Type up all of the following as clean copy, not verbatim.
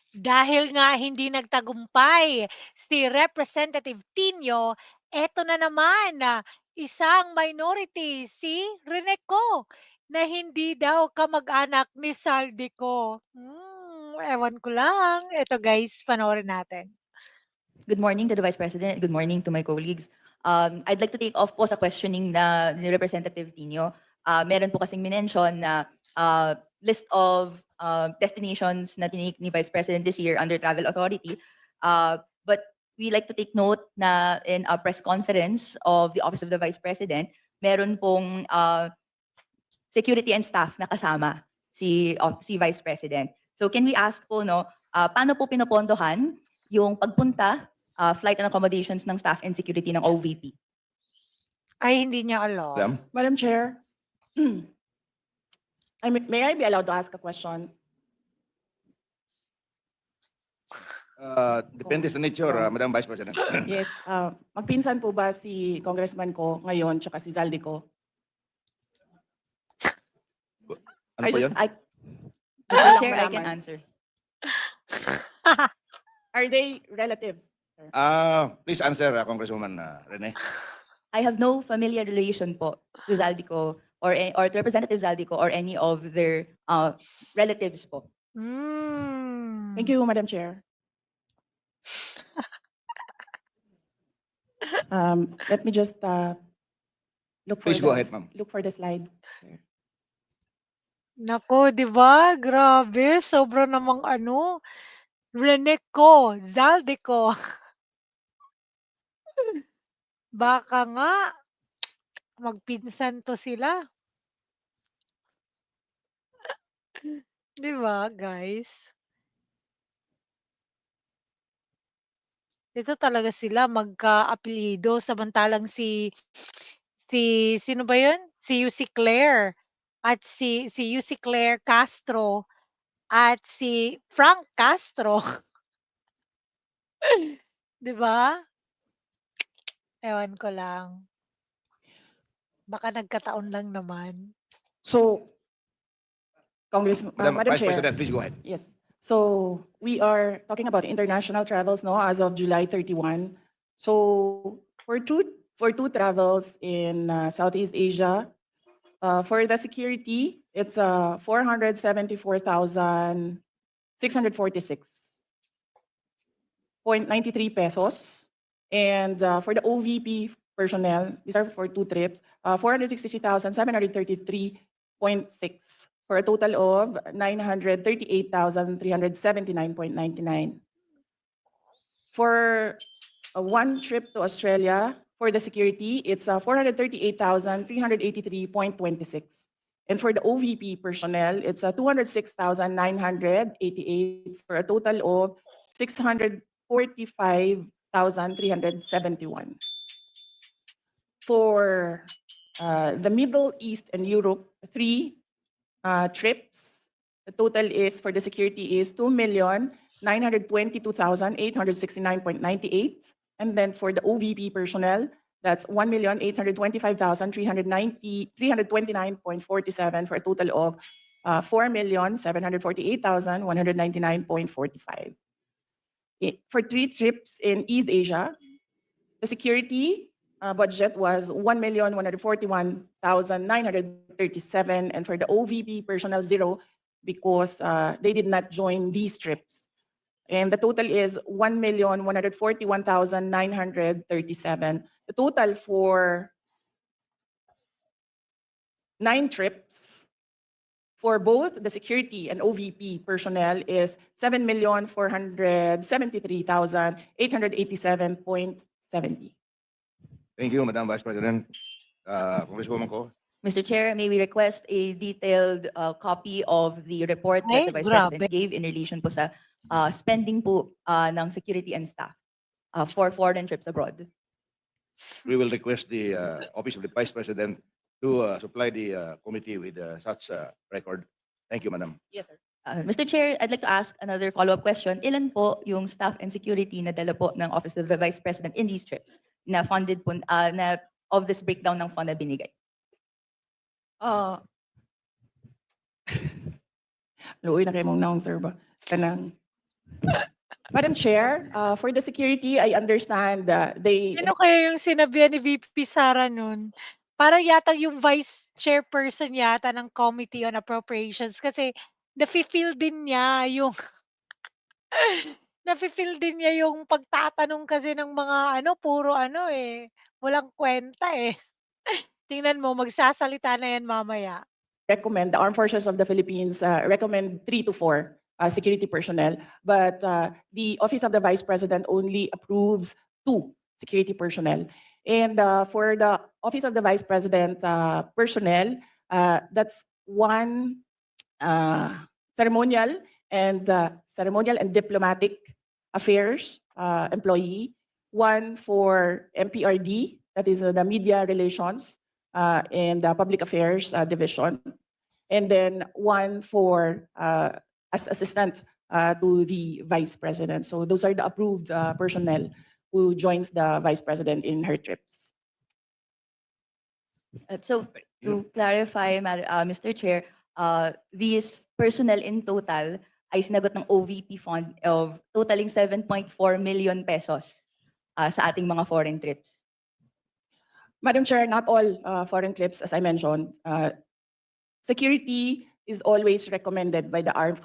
Dahil nga hindi nagtagumpay si Representative Tino, eto na naman isang minority si Reneco na hindi daw kamag-anak ni Saldico. Ewan ko lang. Eto guys, panoorin natin. Good morning to the Vice President. Good morning to my colleagues. I'd like to take off po sa questioning na ni Representative Tino. Meron po kasing minention na list of destinations na tinake ni Vice President this year under Travel Authority. But we like to take note na in a press conference of the Office of the Vice President, meron pong security and staff na kasama si Vice President. So can we ask po, no, paano po pinopondohan yung pagpunta, flight and accommodations ng staff and security ng OVP? Ay, hindi niya alam. Madam Chair, may I be allowed to ask a question? Depende sa nature, Madam Vice President. Yes, magpinsan po ba si Congressman ko ngayon tsaka si Zaldi ko? Ano po yun? Mr. Chair, I can answer. Are they relatives? Sir? Please answer, Congresswoman Rene. I have no familiar relation po to Zaldico or to Representative Zaldico or any of their relatives po. Thank you, Madam Chair. Let me just look for Please go ahead, ma'am. Look for the slide. Nako, 'di ba? Grabe, sobra namang Reneco, Zaldico. Baka nga magpinsan 'to sila. 'Di ba, guys? Ito talaga sila magka-apelyido samantalang sino ba 'yun? Si Yussi Claire at si Yussi Claire Castro at si Frank Castro. 'Di ba? Ewan ko lang. Baka nagkataon lang naman. So, Madam Madam Vice Chair. President, please go ahead. Yes. So we are talking about international travels, no, as of July 31. So for two travels in Southeast Asia, for the security, it's 474,646.93 pesos. And for the OVP personnel, these are for two trips, 463,733.6 for a total of 938,379.99. For one trip to Australia, for the security, it's 438,383.26. And for the OVP personnel, it's 206,988 for a total of 645,371. For the Middle East and Europe, three trips. The total is for the security is 2,922,869.98. And then for the OVP personnel, that's 1,825,329.47 for a total of 4,748,199.45. For three trips in East Asia, the security budget was 1,141,937, and for the OVP personnel, 0, because they did not join these trips. And the total is 1,141,937. The total for 9 trips for both the security and OVP personnel is 7,473,887.70. Thank you, Madam Vice President. Congresswoman Ko. Mr. Chair, may we request a detailed copy of the report that the Ay, Vice grabe. President gave in relation po sa spending po ng security and staff for foreign trips abroad. We will request the Office of the Vice President to supply the committee with such record. Thank you, Madam. Yes, sir. Mr. Chair, I'd like to ask another follow-up question. Ilan po yung staff and security na dala po ng Office of the Vice President in these trips na funded po, na of this breakdown ng fund na binigay? Luoy na kayo mong noun, sir ba? Kanang Madam Chair, for the security, I understand they Sino kaya yung sinabihan ni VP Sara nun? Parang yata yung vice chairperson yata ng Committee on Appropriations kasi nafi-feel din niya yung nafi-feel din niya yung pagtatanong kasi ng mga ano, puro ano, eh, walang kwenta, eh. Tingnan mo magsasalita na yan mamaya. recommend, the Armed Forces of the Philippines recommend 3 to 4 security personnel, but the Office of the Vice President only approves 2 security personnel. And for the Office of the Vice President personnel, that's one ceremonial and diplomatic affairs employee, one for MPRD, that is the media relations and public affairs division, and then one for as assistant to the vice president. So those are the approved personnel who joins the vice president in her trips. So to clarify, Mr. Chair, these personnel in total ay sinagot ng OVP fund of totaling 7.4 million pesos sa ating mga foreign trips. Madam Chair, not all foreign trips, as I mentioned, security is always recommended by the Armed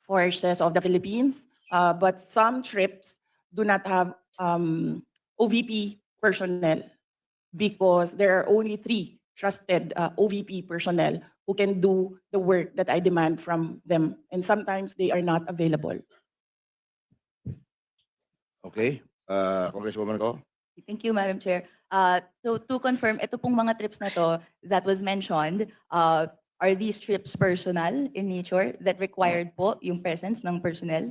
Forces of the Philippines, but some trips do not have OVP personnel because there are only 3 trusted OVP personnel who can do the work that I demand from them, and sometimes they are not available. Okay, Congresswoman Ko. Thank you, Madam Chair. So to confirm, ito pong mga trips na to that was mentioned, are these trips personal in nature that required po yung presence ng personnel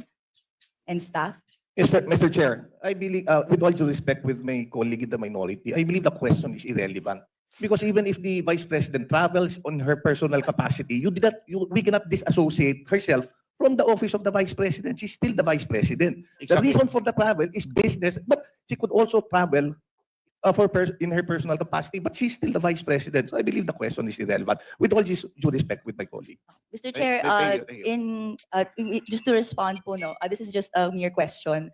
and staff? Yes, Mr. Chair, I believe, with all due respect with my colleague in the minority, I believe the question is irrelevant. Because even if the Vice President travels on her personal capacity, we cannot disassociate herself from the office of the Vice President. She's still the Vice President. The Exactly. reason for the travel is business, but she could also travel in her personal capacity, but she's still the Vice President. So I believe the question is irrelevant. With all due respect with my colleague. Mr. Chair, thank you. just to respond po, no, this is just a mere question,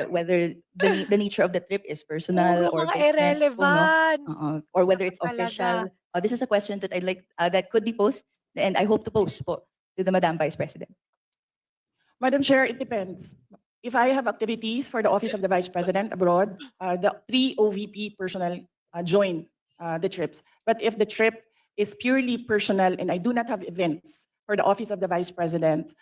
whether the nature of the trip is personal Puro or mga business po, no, irrelevant. or whether it's Talaga. official. This is a question that I'd like that could be posed, and I hope to post po to the Madam Vice President. Madam Chair, it depends. If I have activities for the Office of the Vice President abroad, the 3 OVP personnel join the trips. But if the trip is purely personal and I do not have events for the Office of the Vice President,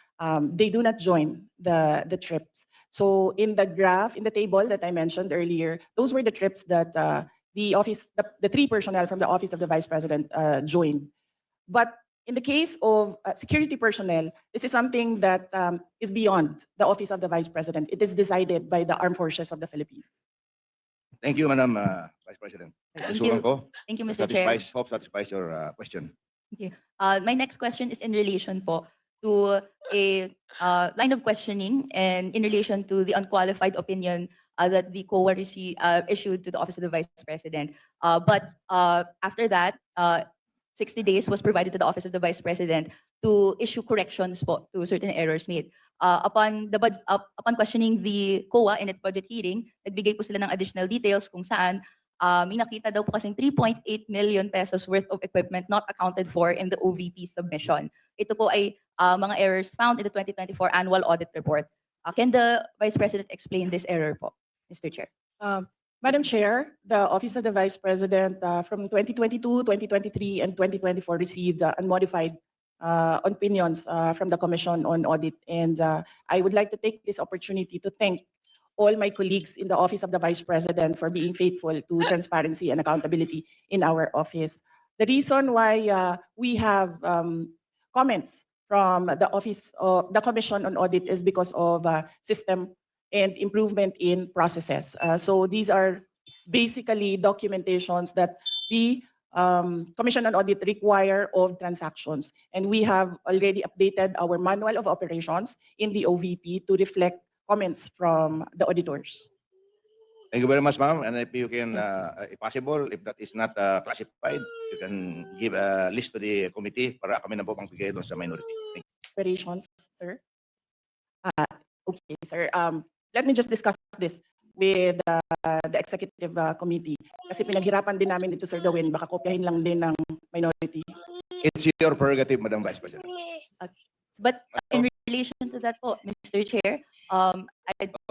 they do not join the trips. So in the graph, in the table that I mentioned earlier, those were the trips that the 3 personnel from the Office of the Vice President joined. But in the case of security personnel, this is something that is beyond the Office of the Vice President. It is decided by the Armed Forces of the Philippines. Thank you, Madam Vice President. Thank Congresswoman you. Ko. Thank you, Mr. Chair. Satisfies your question. My next question is in relation po to a line of questioning and in relation to the unqualified opinion that the COA issued to the Office of the Vice President. But after that, 60 days was provided to the Office of the Vice President to issue corrections po to certain errors made. Upon questioning the COA in its budget hearing, nagbigay po sila ng additional details kung saan may nakita daw po kasing 3.8 million pesos worth of equipment not accounted for in the OVP submission. Ito po ay mga errors found in the 2024 annual audit report. Can the Vice President explain this error po, Mr. Chair? Madam Chair, the Office of the Vice President from 2022, 2023, and 2024 received unmodified opinions from the Commission on Audit. And I would like to take this opportunity to thank all my colleagues in the Office of the Vice President for being faithful to transparency and accountability in our office. The reason why we have comments from the Office of the Commission on Audit is because of system and improvement in processes. So these are basically documentations that the Commission on Audit require of transactions. And we have already updated our manual of operations in the OVP to reflect comments from the auditors. Thank you very much, ma'am. And if you can, if possible, if that is not classified, you can give a list to the committee para kami na po pang bigay doon sa minority. Thank you. Operations, sir. Okay, sir. Let me just discuss this with the executive committee. Kasi pinaghirapan din namin dito, Sir Gawin. Baka kopyahin lang din ng minority. It's your prerogative, Madam Vice President. But in relation to that po, Mr. Chair,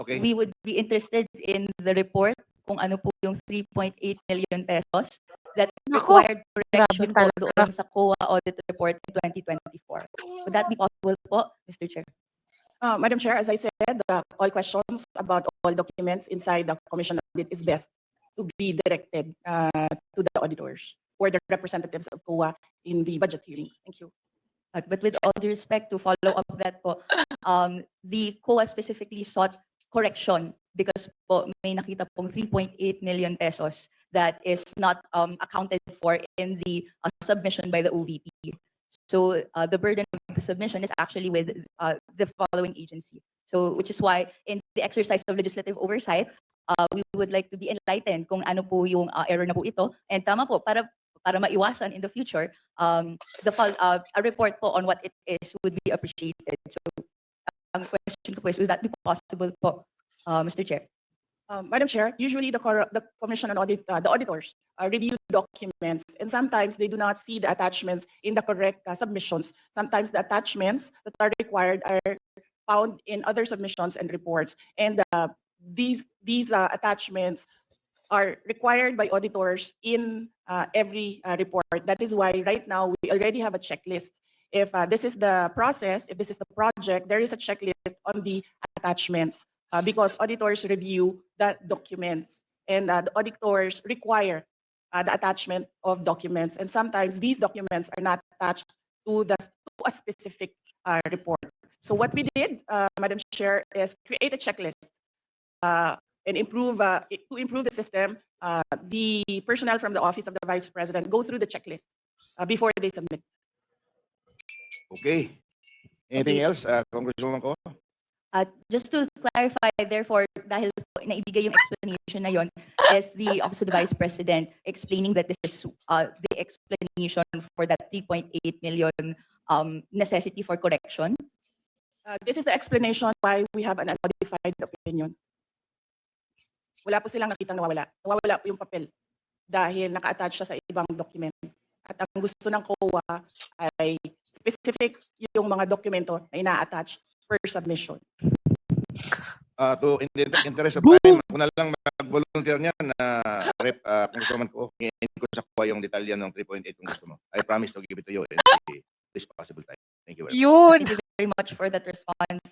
Okay. we would be interested in the report kung ano po yung 3.8 million pesos that Naku, required correction po talaga. doon sa COA audit report in 2024. Would that be possible po, Mr. Chair? Madam Chair, as I said, all questions about all documents inside the commission audit is best to be directed to the auditors or the representatives of COA in the budget hearings. Thank you. But with all due respect, to follow up that po, the COA specifically sought correction because po may nakita pong 3.8 million pesos that is not accounted for in the submission by the OVP. So the burden of the submission is actually with the following agency. So which is why in the exercise of legislative oversight, we would like to be enlightened kung ano po yung error na po ito. And tama po, para maiwasan in the future, a report po on what it is would be appreciated. So ang question ko po is, would that be possible po, Mr. Chair? Madam Chair, usually the Commission on Audit, the auditors review documents, and sometimes they do not see the attachments in the correct submissions. Sometimes the attachments that are required are found in other submissions and reports, and these attachments are required by auditors in every report. That is why right now we already have a checklist. If this is the process, if this is the project, there is a checklist on the attachments. Because auditors review the documents, and the auditors require the attachment of documents, and sometimes these documents are not attached to a specific report. So what we did, Madam Chair, is create a checklist and improve to improve the system. The personnel from the Office of the Vice President go through the checklist before they submit. Okay. Anything else, Congresswoman Ko? Just to clarify, therefore, dahil po naibigay yung explanation na yon, is the Office of the Vice President explaining that this is the explanation for that 3.8 million necessity for correction? This is the explanation why we have an unmodified opinion. Wala po silang nakitang nawawala. Nawawala po yung papel dahil naka-attach siya sa ibang document. At ang gusto ng COA ay specific yung mga dokumento na ina-attach per submission. In the interest of time, ako na lang mag-volunteer niyan na Congresswoman Ko, hingin ko sa kuha yung detalye ng 3.8 kung gusto mo. I promise to give it to you in the least possible time. Thank you very much. Yun. Thank you very much for that response.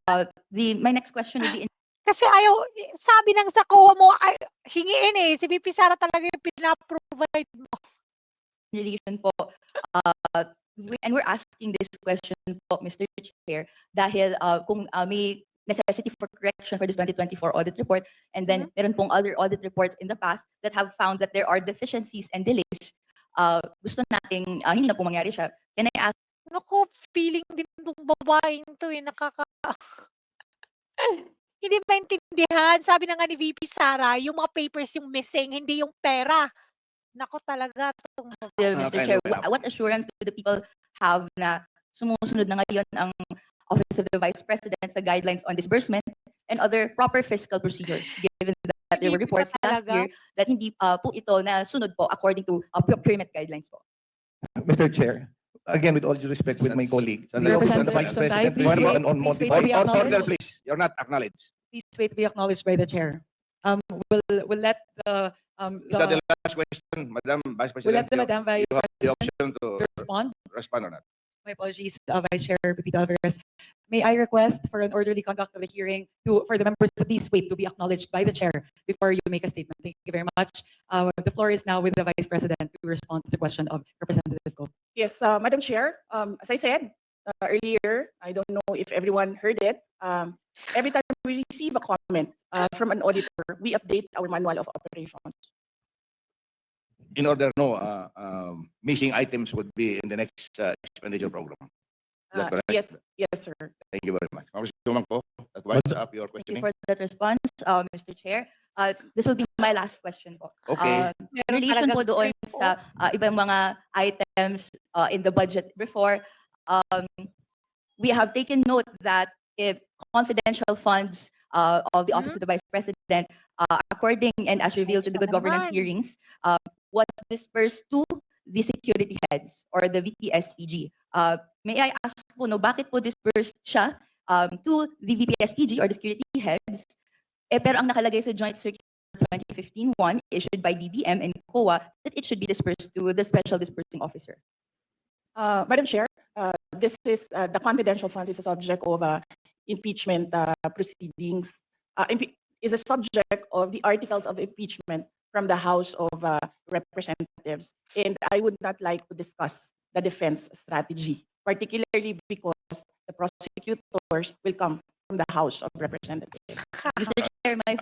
My next question would be in Kasi ayaw, sabi ng sa COA mo, ay, hingiin eh. Si VP Sara talaga yung pinaprovide mo. relation po, and we're asking this question po, Mr. Chair, dahil kung may necessity for correction for this 2024 audit report, and then meron pong other audit reports in the past that have found that there are deficiencies and delays, gusto nating, hindi na po mangyari siya. Can I ask, Naku, feeling din tong babaeng to eh, Hindi maintindihan. Sabi na nga ni VP Sara, yung mga papers yung missing, hindi yung pera. Naku talaga. Mr. Okay, Chair, okay. what assurance do the people have na sumusunod na ngayon ang Office of the Vice President sa guidelines on disbursement and other proper fiscal procedures, given that there were Hindi pa reports last talaga. year that hindi po ito na sunod po according to procurement guidelines po? Mr. Chair, again, with all due respect with my colleague, the Sandali, Office of the sandali. Vice President Please is wait, on please wait to modified. be Order, acknowledged. please. You're not acknowledged. Please wait to be acknowledged by the chair. We'll let the Is that the last question, Madam Vice we'll President? let the Madam Vice You have the President option to respond. respond or not. My apologies, Vice Chair Pepito Alvarez. May I request for an orderly conduct of the hearing for the members to please wait to be acknowledged by the chair before you make a statement. Thank you very much. The floor is now with the Vice President to respond to the question of Representative Go. Yes, Madam Chair, as I said earlier, I don't know if everyone heard it. Every time we receive a comment from an auditor, we update our manual of operations. In order, no, missing items would be in the next expenditure program. Is that correct? Yes, sir. Thank you very much. Congresswoman Ko, that winds up your Thank you questioning. for that response, Mr. Chair. This will be my last question po. Okay. In relation po doon sa ibang mga items in the budget before, we have taken note that if confidential funds of the Office Hmm? of the Vice President, according and as revealed to the Siya good na governance naman. hearings, was dispersed to the security heads or the VPSPG. May I ask po, no, bakit po dispersed siya to the VPSPG or the security heads? Pero ang nakalagay sa Joint Circular 2015-1 issued by DBM and COA that it should be dispersed to the Special Dispersing Officer. Madam Chair, this is the confidential funds is a subject of impeachment proceedings. Is a subject of the articles of impeachment from the House of Representatives, and I would not like to discuss the defense strategy, particularly because the prosecutors will come from the House of Representatives. Mr. Chair, my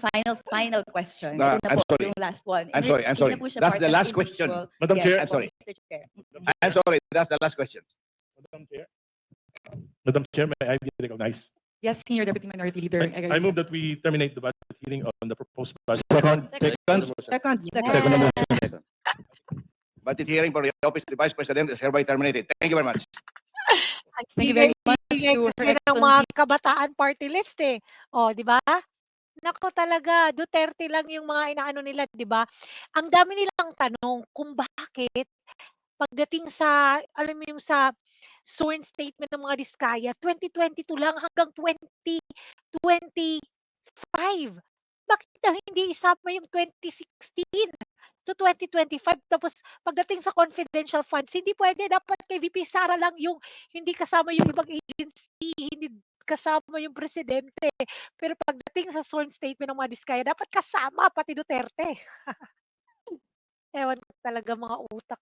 final question. No, Ito na I'm po sorry. yung last one. I'm sorry, I'm Hindi sorry. na po siya That's part the of last question. individual- Madam Yes, Chair. I'm po, sorry. Mr. Chair. I'm sorry, that's the last question. Madam Chair, may I be recognized? Yes, Senior Deputy Minority Leader. I move that we terminate the budget hearing on the proposed budget. Second. Yes. Budget hearing for the Office of the Vice President is hereby terminated. Thank you very much. Ang Thank you very much ingay to Her kasi ng mga Excellency. kabataan party list eh. Oh, 'di ba? Naku talaga, Duterte lang yung mga inaano nila, 'di ba? Ang dami nilang tanong kung bakit pagdating sa alam mo yung sa sworn statement ng mga Diskaya 2022 lang hanggang 2025. Bakit daw hindi isama yung 2016 to 2025 tapos pagdating sa confidential funds hindi puwede dapat kay VP Sara lang yung hindi kasama yung ibang agency, hindi kasama yung presidente. Pero pagdating sa sworn statement ng mga Diskaya dapat kasama pati Duterte. Ewan ko talaga mga utak